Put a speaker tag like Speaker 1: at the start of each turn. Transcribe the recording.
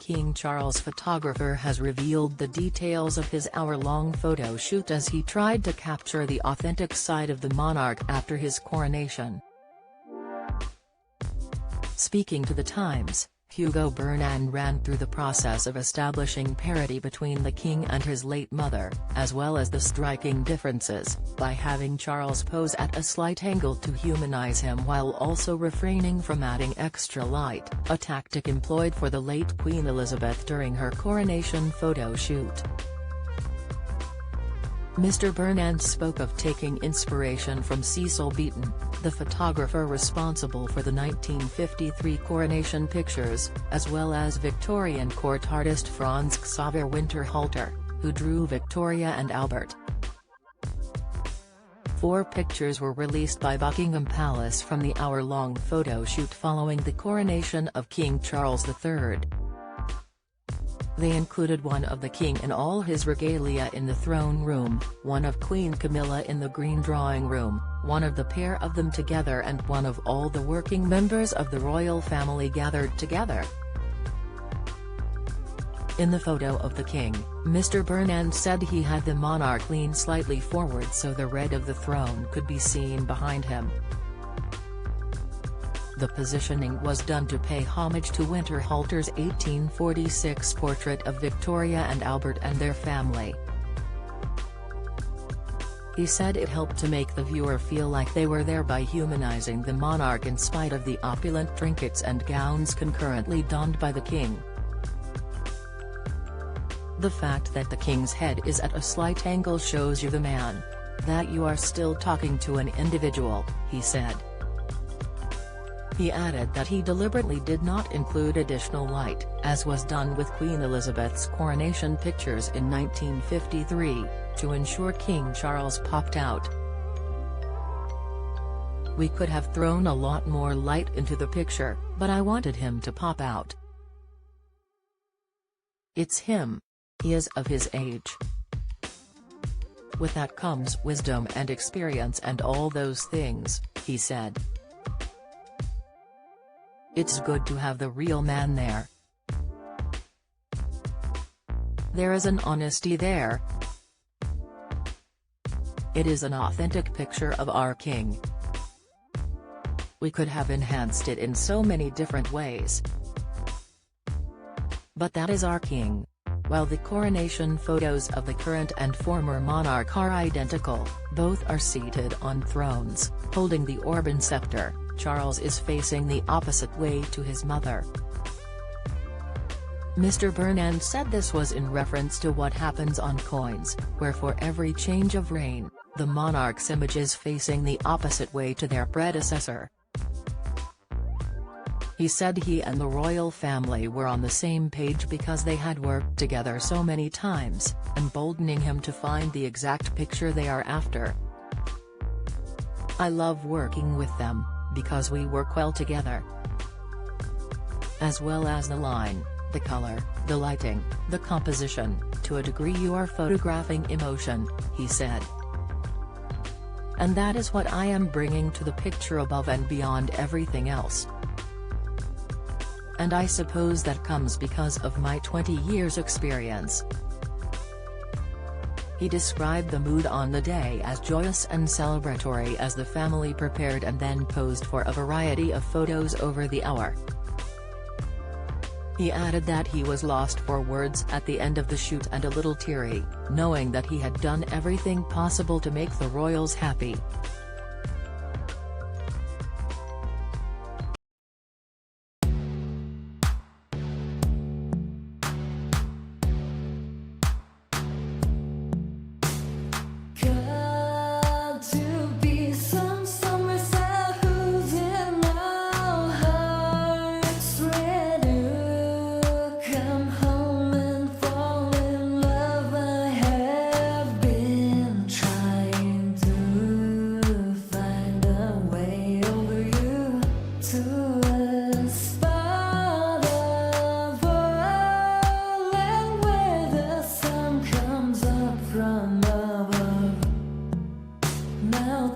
Speaker 1: King Charles photographer has revealed the details of his hour-long photo shoot as he tried to capture the authentic side of the monarch after his coronation. Speaking to The Times, Hugo Bernand ran through the process of establishing parity between the king and his late mother, as well as the striking differences, by having Charles pose at a slight angle to humanize him while also refraining from adding extra light, a tactic employed for the late Queen Elizabeth during her coronation photo shoot. Mr. Bernand spoke of taking inspiration from Cecil Beaton, the photographer responsible for the 1953 coronation pictures, as well as Victorian court artist Franz Xaver Winterhalter, who drew Victoria and Albert. 4 pictures were released by Buckingham Palace from the hour-long photo shoot following the coronation of King Charles III. They included one of the king in all his regalia in the throne room, one of Queen Camilla in the green drawing room, one of the pair of them together, and one of all the working members of the royal family gathered together. In the photo of the king, Mr. Bernand said he had the monarch lean slightly forward so the red of the throne could be seen behind him. The positioning was done to pay homage to Winterhalter's 1846 portrait of Victoria and Albert and their family. He said it helped to make the viewer feel like they were there by humanizing the monarch in spite of the opulent trinkets and gowns concurrently donned by the king. The fact that the king's head is at a slight angle shows you the man. That you are still talking to an individual, he said. He added that he deliberately did not include additional light, as was done with Queen Elizabeth's coronation pictures in 1953, to ensure King Charles popped out. "We could have thrown a lot more light into the picture, but I wanted him to pop out. It's him. He is of his age. With that comes wisdom and experience and all those things," he said. "It's good to have the real man there. There is an honesty there. It is an authentic picture of our king. We could have enhanced it in so many different ways. But that is our king." While the coronation photos of the current and former monarch are identical, both are seated on thrones, holding the Orban scepter. Charles is facing the opposite way to his mother. Mr. Bernand said this was in reference to what happens on coins, where for every change of reign, the monarch's image is facing the opposite way to their predecessor. He said he and the royal family were on the same page because they had worked together so many times, emboldening him to find the exact picture they are after. "I love working with them, because we work well together. As well as the line, the color, the lighting, the composition, to a degree you are photographing emotion," he said. "And that is what I am bringing to the picture above and beyond everything else. And I suppose that comes because of my 20 years experience." He described the mood on the day as joyous and celebratory as the family prepared and then posed for a variety of photos over the hour. He added that he was lost for words at the end of the shoot and a little teary, knowing that he had done everything possible to make the royals happy.
Speaker 2: Now